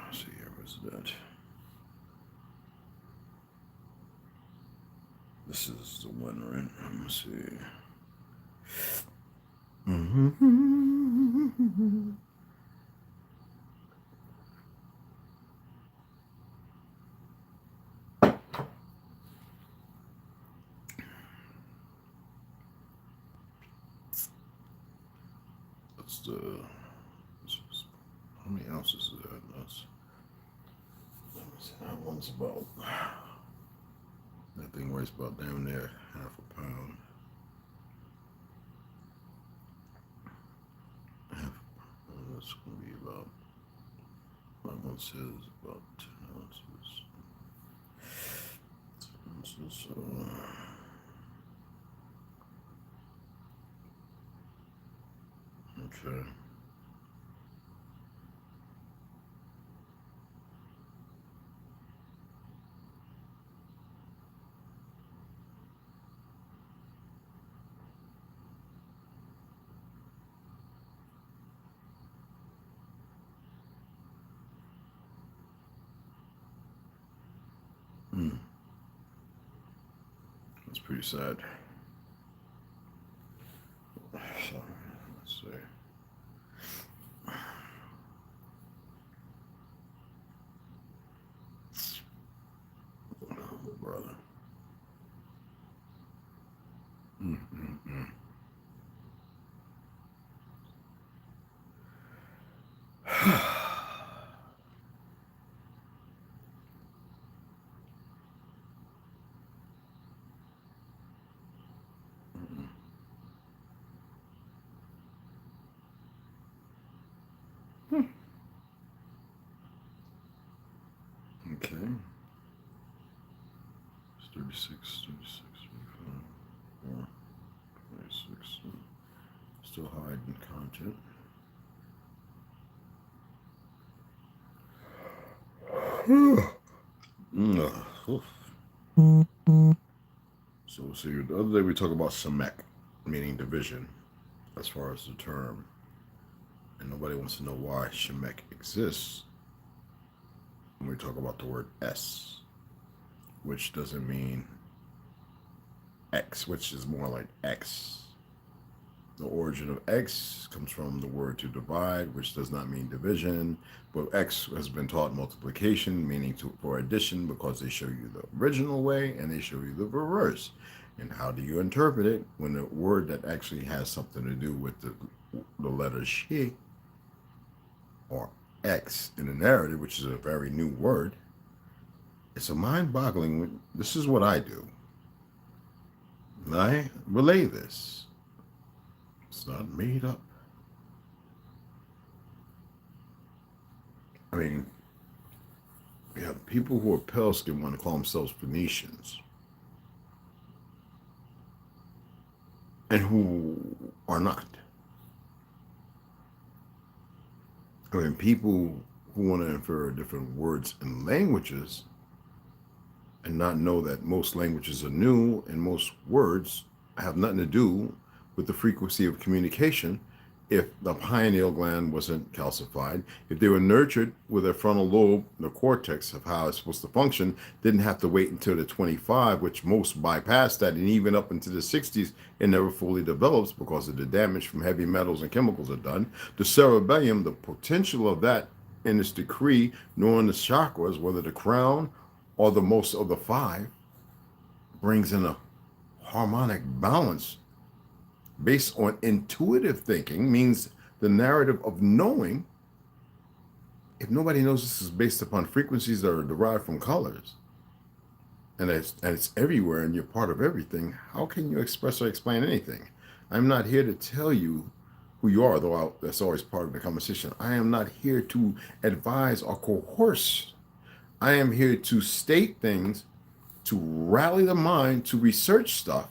let's see here, what's that? This is the one, right? Let me see. That's the. How many ounces is that? That's. Let me see. That one's about. That thing weighs about down there, half a pound. That's going to be about. My one says about 10 ounces. So. Okay. That's pretty sad. So, let's see. Oh, brother. Okay. It's 36, 35, 26. Still hiding content. So, see, the other day we talked about Shemek, meaning division, as far as the term. And nobody wants to know why Shemek exists when we talk about the word S, which doesn't mean X, which is more like X. The origin of X comes from the word to divide, which does not mean division, but X has been taught multiplication, meaning for addition, because they show you the original way and they show you the reverse. And how do you interpret it when the word that actually has something to do with the letter she or X in the narrative, which is a very new word? It's a mind-boggling. This is what I do. I relay this. It's not made up. I mean, we have people who are pale skinned want to call themselves Phoenicians, and who are not. I mean, people who want to infer different words and languages and not know that most languages are new and most words have nothing to do with the frequency of communication. If the pineal gland wasn't calcified, if they were nurtured with a frontal lobe, the cortex of how it's supposed to function, didn't have to wait until the 25, which most bypass that, and even up into the 60s, it never fully develops because of the damage from heavy metals and chemicals are done. The cerebellum, the potential of that in its decree, knowing the chakras, whether the crown or the most of the 5, brings in a harmonic balance based on intuitive thinking, means the narrative of knowing. If nobody knows this is based upon frequencies that are derived from colors, and it's everywhere and you're part of everything, how can you express or explain anything? I'm not here to tell you who you are, though that's always part of the conversation. I am not here to advise or coerce. I am here to state things, to rally the mind, to research stuff,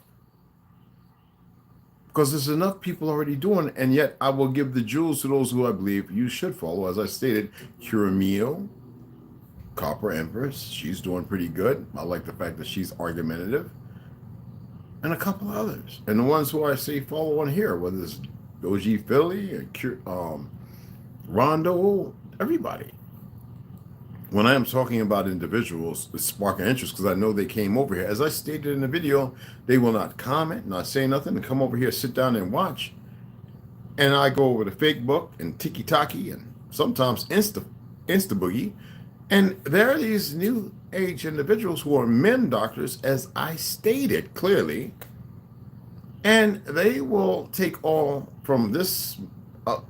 because there's enough people already doing it, and yet I will give the jewels to those who I believe you should follow. As I stated, Curamio, Copper Empress, she's doing pretty good. I like the fact that she's argumentative, and a couple others. And the ones who I say follow on here, whether it's Doji Philly, or Rondo, everybody. when I am talking about individuals, it's sparking interest because I know they came over here. As I stated in the video, they will not comment, not say nothing, and come over here, sit down and watch. And I go over to Fake Book and Tiki Taki and sometimes Insta Boogie. And there are these new age individuals who are men doctors, as I stated clearly. And they will take all from this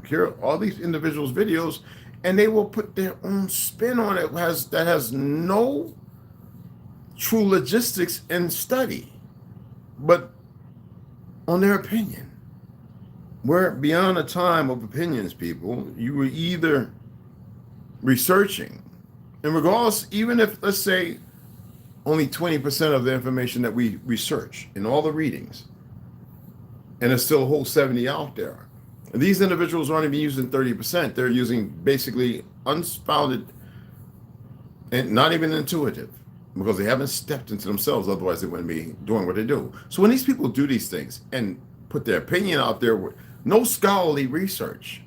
here, all these individuals' videos, and they will put their own spin on it that has no true logistics in study, but on their opinion. We're beyond a time of opinions, people. You were either researching, and regardless, even if, let's say, only 20% of the information that we research in all the readings, and there's still a whole 70 out there. These individuals aren't even using 30%. They're using basically unfounded and not even intuitive, because they haven't stepped into themselves. Otherwise, they wouldn't be doing what they do. So when these people do these things and put their opinion out there with no scholarly research,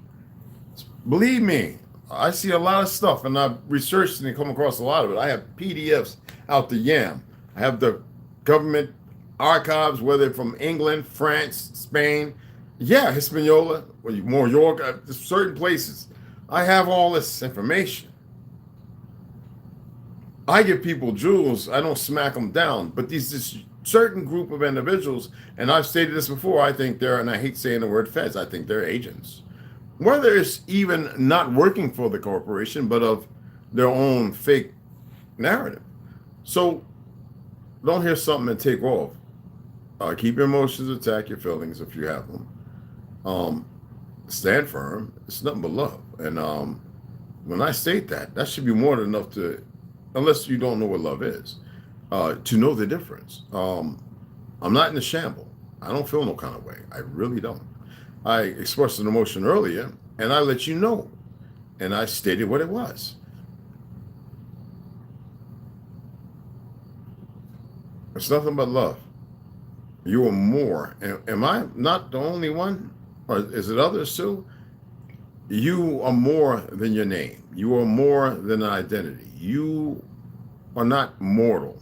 believe me, I see a lot of stuff, and I've researched and come across a lot of it. I have PDFs out the yam. I have the government archives, whether from England, France, Spain, Hispaniola, or more York, certain places. I have all this information. I give people jewels. I don't smack them down. But this certain group of individuals, and I've stated this before, I think they're, and I hate saying the word feds, I think they're agents. Whether it's even not working for the corporation, but of their own fake narrative. So don't hear something and take off. Keep your emotions, attack your feelings if you have them. Stand firm. It's nothing but love. And when I state that, that should be more than enough to, unless you don't know what love is, to know the difference. I'm not in the shamble. I don't feel no kind of way. I really don't. I expressed an emotion earlier, and I let you know, and I stated what it was. It's nothing but love. You are more. Am I not the only one? Or is it others too? You are more than your name. You are more than an identity. You are not mortal.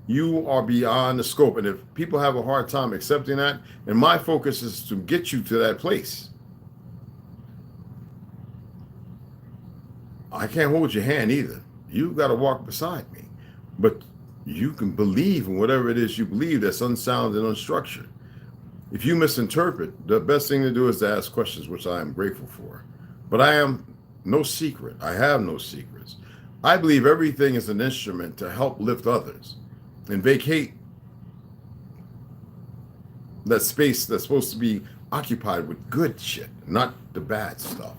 You are beyond the scope. And if people have a hard time accepting that, and my focus is to get you to that place. I can't hold your hand either. You've got to walk beside me. But you can believe in whatever it is you believe that's unsound and unstructured. If you misinterpret, the best thing to do is to ask questions, which I am grateful for. But I am no secret. I have no secrets. I believe everything is an instrument to help lift others and vacate that space that's supposed to be occupied with good shit, not the bad stuff.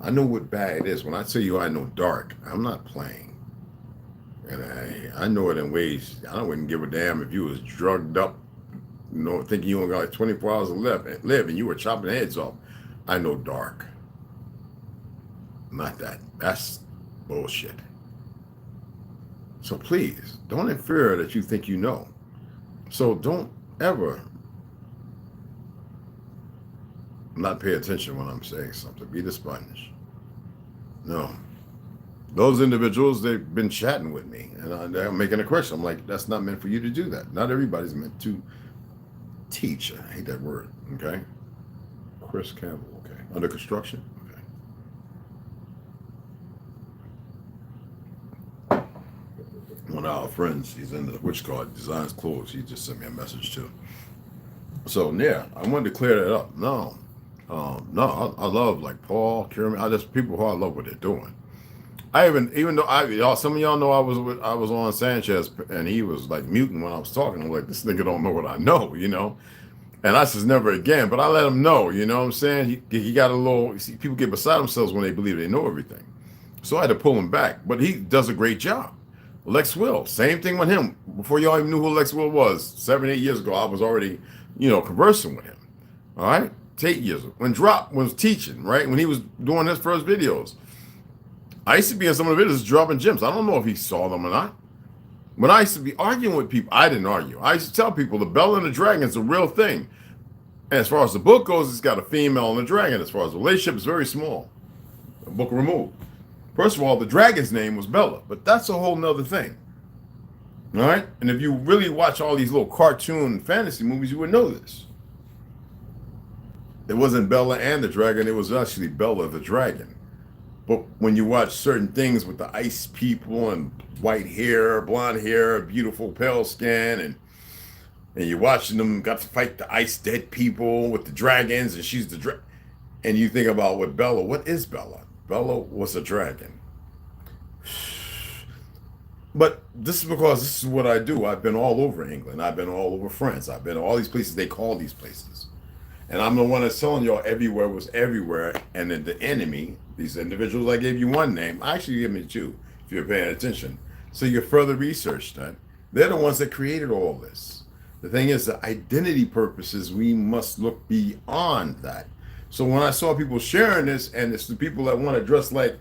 I know what bad is. When I tell you I know dark, I'm not playing. And I know it in ways I wouldn't give a damn if you was drugged up, thinking you only got like 24 hours to live and you were chopping heads off. I know dark. Not that. That's bullshit. So please, don't infer that you think you know. So don't ever not pay attention when I'm saying something. Be the sponge. No. Those individuals, they've been chatting with me, and they're making a question. I'm like, that's not meant for you to do that. Not everybody's meant to teach. I hate that word, okay? Chris Campbell, okay. Under construction, okay. One of our friends, he's in the Witch Card, designs clothes. He just sent me a message too. So, yeah, I wanted to clear that up. No, I love, like, Paul, Kieran. There's people who I love what they're doing. I even though some of y'all know I was on Sanchez, and he was like muting when I was talking. I'm like, this nigga don't know what I know, And I says never again, but I let him know, you know what I'm saying? He got a little. See, people get beside themselves when they believe they know everything. So I had to pull him back, but he does a great job. Lex Will, same thing with him. Before y'all even knew who Lex Will was, 7-8 years ago, I was already, conversing with him. All right, 8 years ago. When Drop was teaching, right, when he was doing his first videos. I used to be in some of the videos dropping gems. I don't know if he saw them or not. When I used to be arguing with people, I didn't argue. I used to tell people the Bell and the Dragon is a real thing. And as far as the book goes, it's got a female and a dragon. As far as the relationship, it's very small. A book removed. First of all, the dragon's name was Bella, but that's a whole nother thing. All right? And if you really watch all these little cartoon fantasy movies, you would know this. It wasn't Bella and the dragon, it was actually Bella the dragon. But when you watch certain things with the ice people and white hair, blonde hair, beautiful pale skin, and you're watching them got to fight the ice dead people with the dragons, and she's the and you think about what is Bella? Bella was a dragon. But this is because this is what I do. I've been all over England. I've been all over France. I've been all these places they call these places. And I'm the one that's telling y'all everywhere was everywhere. And then the enemy, these individuals, I gave you one name. I actually gave me two, if you're paying attention. So you further research that. They're the ones that created all this. The thing is, the identity purposes, we must look beyond that. So when I saw people sharing this, and it's the people that want to dress like,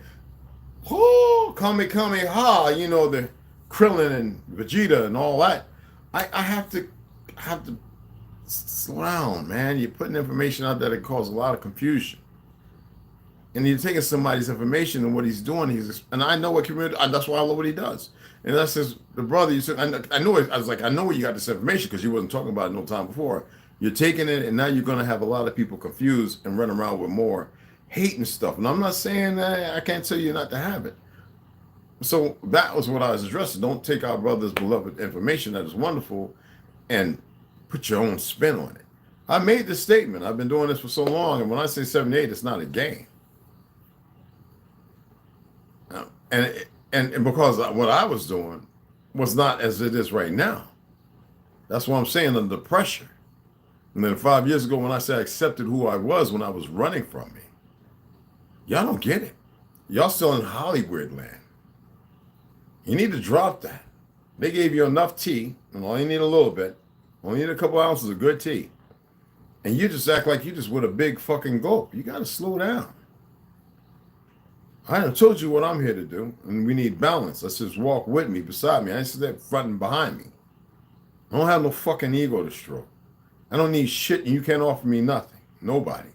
oh, Kamehameha, you know, the Krillin and Vegeta and all that, I have to slow down, man. You're putting information out there that causes a lot of confusion. And you're taking somebody's information and what he's doing. And I know what community, that's why I love what he does. And that's just the brother. You said, I know it. I was like, I know where you got this information because you wasn't talking about it no time before. You're taking it, and now you're going to have a lot of people confused and run around with more hate and stuff. And I'm not saying that I can't tell you not to have it. So that was what I was addressing. Don't take our brother's beloved information that is wonderful and put your own spin on it. I made this statement. I've been doing this for so long, and when I say 78, it's not a game. And because what I was doing was not as it is right now. That's what I'm saying, under pressure. And then 5 years ago, when I said I accepted who I was when I was running from me, y'all don't get it. Y'all still in Hollywood land. You need to drop that. They gave you enough tea, and all you need a little bit. Only need a couple ounces of good tea. And you just act like you just with a big fucking gulp. You got to slow down. I done told you what I'm here to do, and we need balance. Let's just walk with me, beside me. I ain't sit there front and behind me. I don't have no fucking ego to stroke. I don't need shit, and you can't offer me nothing. Nobody.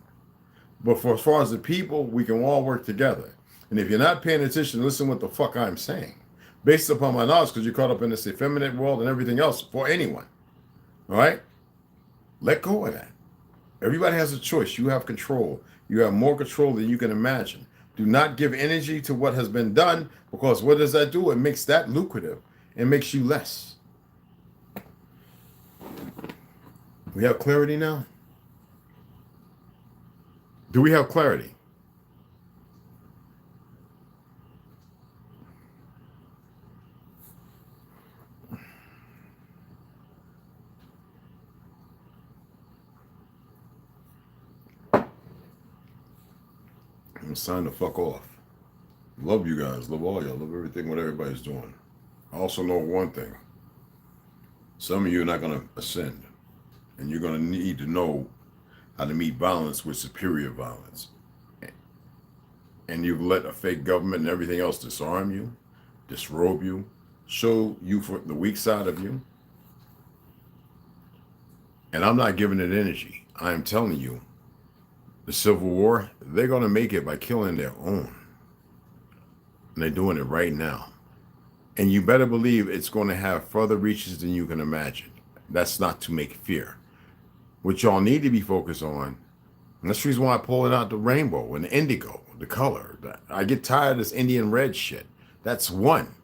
But for as far as the people, we can all work together. And if you're not paying attention, listen what the fuck I'm saying. Based upon my knowledge, because you're caught up in this effeminate world and everything else, for anyone. All right? Let go of that. Everybody has a choice. You have control. You have more control than you can imagine. Do not give energy to what has been done, because what does that do? It makes that lucrative. It makes you less. We have clarity now? Do we have clarity? It's time to fuck off. Love you guys. Love all y'all. Love everything, what everybody's doing. I also know one thing. Some of you are not going to ascend. And you're going to need to know how to meet violence with superior violence. And you've let a fake government and everything else disarm you, disrobe you, show you for the weak side of you. And I'm not giving it energy. I am telling you, the Civil War, they're going to make it by killing their own. And they're doing it right now. And you better believe it's going to have further reaches than you can imagine. That's not to make fear. What y'all need to be focused on, and that's the reason why I pull it out the rainbow and the indigo, the color. I get tired of this Indian red shit. That's one.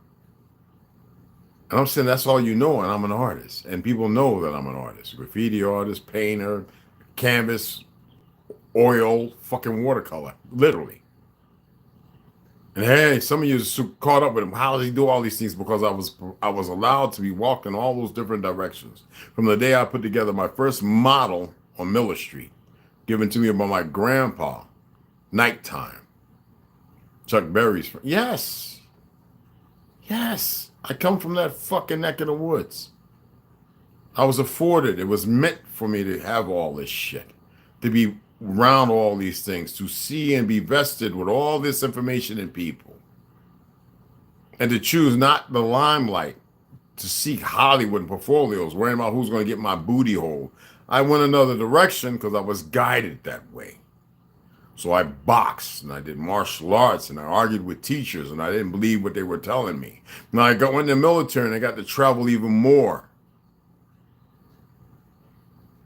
And I'm saying that's all you know, and I'm an artist. And people know that I'm an artist. Graffiti artist, painter, canvas, oil, fucking watercolor, literally. And hey, some of you are so caught up with him. How does he do all these things? Because I was allowed to be walked in all those different directions. From the day I put together my first model on Miller Street, given to me by my grandpa, Nighttime, Chuck Berry's friend. Yes. I come from that fucking neck of the woods. I was afforded. It was meant for me to have all this shit, to be around all these things, to see and be vested with all this information and people, and to choose not the limelight, to seek Hollywood and portfolios, worrying about who's going to get my booty hole. I went another direction because I was guided that way. So I boxed and I did martial arts and I argued with teachers and I didn't believe what they were telling me. Now I got in the military and I got to travel even more.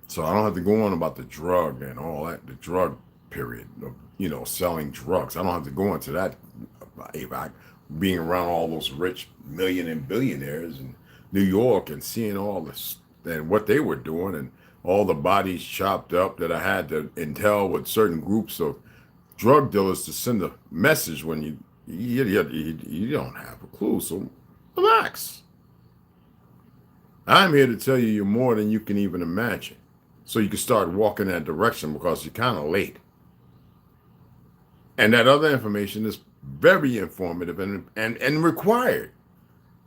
So I don't have to go on about the drug and all that, the drug period of, selling drugs. I don't have to go into that. Being around all those rich million and billionaires in New York and seeing all this and what they were doing and all the bodies chopped up that I had to intel with certain groups of drug dealers to send a message when you don't have a clue. So relax. I'm here to tell you you're more than you can even imagine. So you can start walking that direction because you're kind of late. And that other information is very informative and required.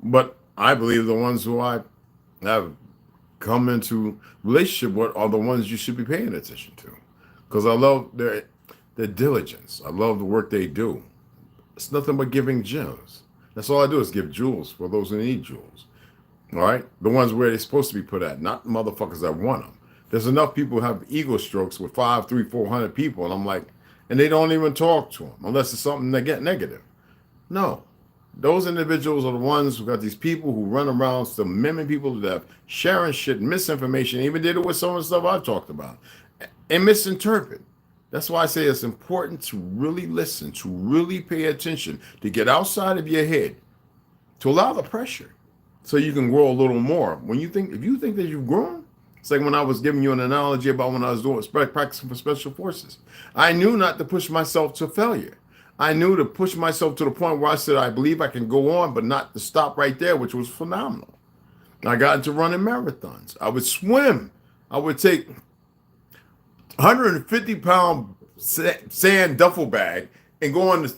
But I believe the ones who I have come into relationship with are the ones you should be paying attention to. Because I love their diligence. I love the work they do. It's nothing but giving gems. That's all I do is give jewels for those who need jewels. All right? The ones where they're supposed to be put at, not motherfuckers that want them. There's enough people who have ego strokes with 500, 300, 400 people, and I'm like, and they don't even talk to them unless it's something that get negative. No, those individuals are the ones who got these people who run around some miming people to death, sharing shit, misinformation, even did it with some of the stuff I talked about, and misinterpret. That's why I say it's important to really listen, to really pay attention, to get outside of your head, to allow the pressure so you can grow a little more. If you think that you've grown, it's like when I was giving you an analogy about when I was doing practicing for special forces. I knew not to push myself to failure. I knew to push myself to the point where I said, I believe I can go on, but not to stop right there, which was phenomenal. I got into running marathons. I would swim. I would take 150-pound sand duffel bag and go on the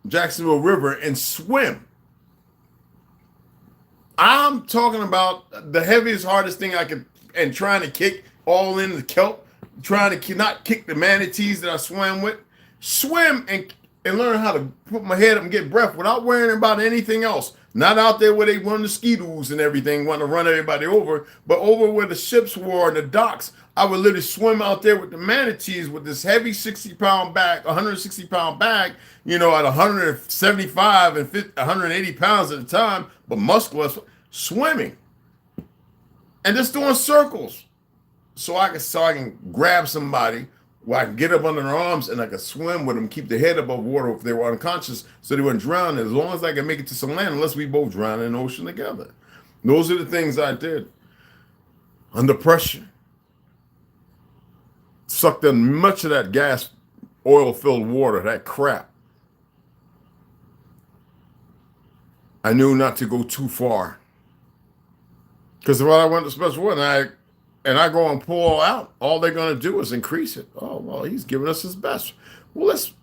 Jacksonville River and swim. I'm talking about the heaviest, hardest thing I could, and trying to kick all in the kelp, trying to not kick the manatees that I swam with. Swim and learn how to put my head up and get breath without worrying about anything else. Not out there where they run the ski-doos and everything, want to run everybody over, but over where the ships were and the docks. I would literally swim out there with the manatees with this heavy 60-pound bag, 160-pound bag, at 175 and 180 pounds at the time, but muscular, swimming. And just doing circles. So I can grab somebody where I can get up under their arms and I can swim with them, keep their head above water if they were unconscious so they wouldn't drown. As long as I can make it to some land, unless we both drown in the ocean together. Those are the things I did. Under pressure. Sucked in much of that gas, oil-filled water, that crap. I knew not to go too far. Because when I went to special war and I go and pull out, all they're going to do is increase it. Oh, well, he's giving us his best. Well, let's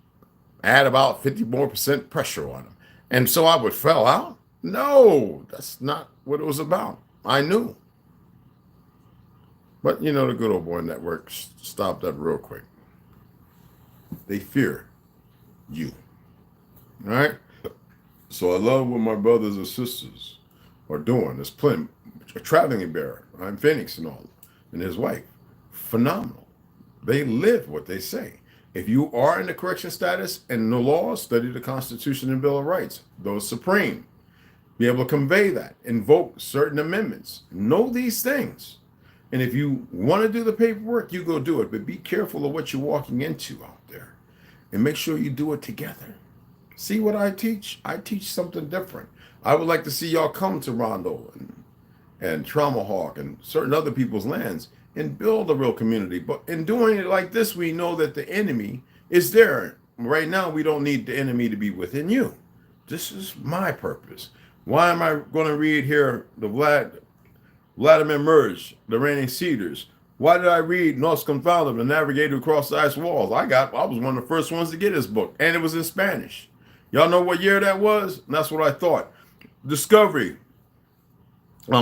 add about 50% more pressure on him. And so I would fell out? No, that's not what it was about. I knew. But, the good old boy network stopped that real quick. They fear you. All right? So I love what my brothers and sisters are doing. There's plenty. A traveling bearer, I'm Phoenix and all, and his wife. Phenomenal. They live what they say. If you are in the correction status and the law, study the Constitution and Bill of Rights. Those supreme. Be able to convey that. Invoke certain amendments. Know these things. And if you want to do the paperwork, you go do it. But be careful of what you're walking into out there. And make sure you do it together. See what I teach? I teach something different. I would like to see y'all come to Rondo and Traumahawk and certain other people's lands and build a real community. But in doing it like this, we know that the enemy is there. Right now, we don't need the enemy to be within you. This is my purpose. Why am I going to read here the Vladimir Merge, the Reigning Cedars? Why did I read Nos Confounded, the Navigator Across the Ice Walls? I was one of the first ones to get this book, and it was in Spanish. Y'all know what year that was? And that's what I thought. Discovery,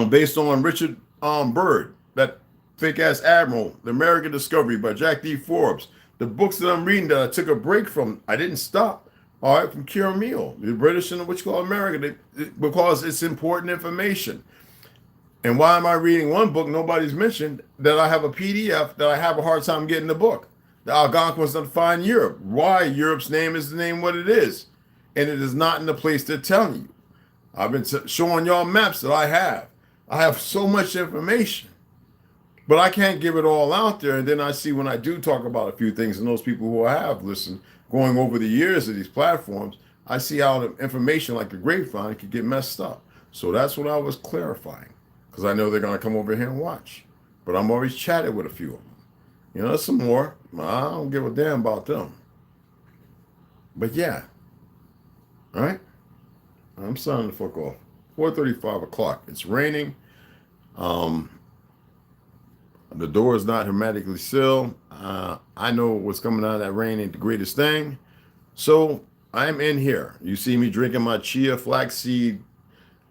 based on Richard Byrd, that fake-ass admiral, The American Discovery by Jack D. Forbes. The books that I'm reading that I took a break from, I didn't stop, all right, from Kira Meal, the British and what you call American, because it's important information. And why am I reading one book nobody's mentioned that I have a PDF that I have a hard time getting the book? The Algonquins to find Europe. Why Europe's name is the name what it is. And it is not in the place they're telling you. I've been showing y'all maps that I have. I have so much information. But I can't give it all out there. And then I see when I do talk about a few things, and those people who I have listened, going over the years of these platforms, I see how the information like the grapevine could get messed up. So that's what I was clarifying. Because I know they're going to come over here and watch. But I'm always chatting with a few of them. You know, there's some more. I don't give a damn about them. But yeah. All right? I'm signing the fuck off. 4:35 o'clock. It's raining. The door is not hermetically sealed. I know what's coming out of that rain ain't the greatest thing. So I'm in here. You see me drinking my chia, flaxseed,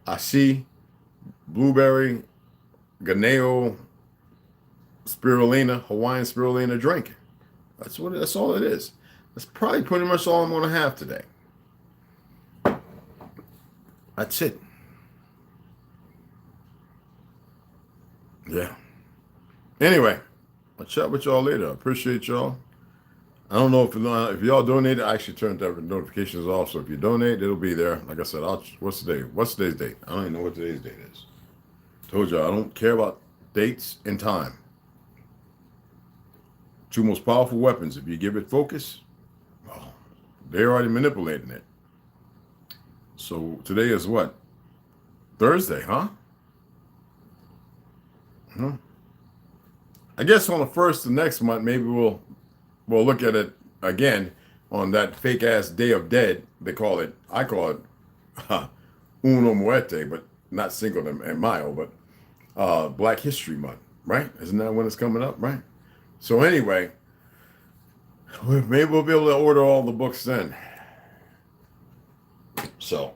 asi, blueberry, ganeo, spirulina, Hawaiian spirulina drink. That's all it is. That's probably pretty much all I'm going to have today. That's it. Yeah. Anyway, I'll chat with y'all later. I appreciate y'all. I don't know if y'all donate. I actually turned the notifications off. So if you donate, it'll be there. Like I said, what's the day? What's today's date? I don't even know what today's date is. Told y'all I don't care about dates and time. Two most powerful weapons. If you give it focus, well, they're already manipulating it. So today is what? Thursday, huh? I guess on the 1st of next month, maybe we'll look at it again on that fake ass Day of Dead. They call it. I call it Uno Muerte, but not Cinco de Mayo, but Black History Month, right? Isn't that when it's coming up, right? So anyway, maybe we'll be able to order all the books then. So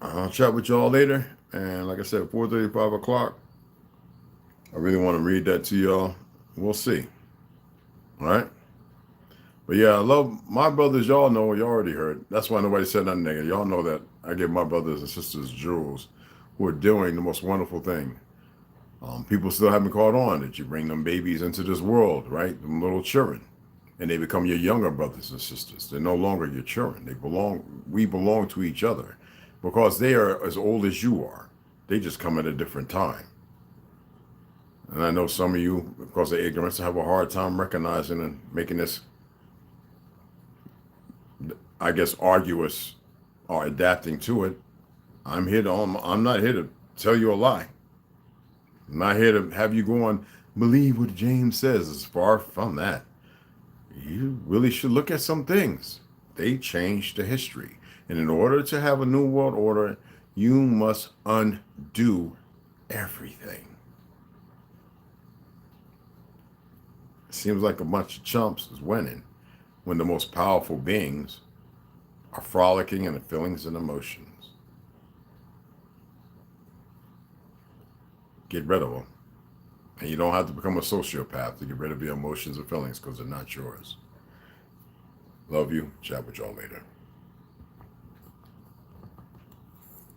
I'll chat with y'all later. And like I said, 4:35 o'clock. I really want to read that to y'all. We'll see. All right. But yeah, I love my brothers. Y'all know, you already heard. That's why nobody said nothing negative. Y'all know that I give my brothers and sisters jewels who are doing the most wonderful thing. People still haven't caught on that you bring them babies into this world, right? Them little children. And they become your younger brothers and sisters. They're no longer your children. We belong to each other because they are as old as you are. They just come at a different time. And I know some of you, because of ignorance, have a hard time recognizing and making this, I guess, arduous or adapting to it. I'm not here to tell you a lie. I'm not here to have you go and believe what James says. It's far from that. You really should look at some things. They changed the history. And in order to have a new world order, you must undo everything. It seems like a bunch of chumps is winning when the most powerful beings are frolicking in the feelings and emotions. Get rid of them. And you don't have to become a sociopath to get rid of your emotions and feelings because they're not yours. Love you. Chat with y'all later.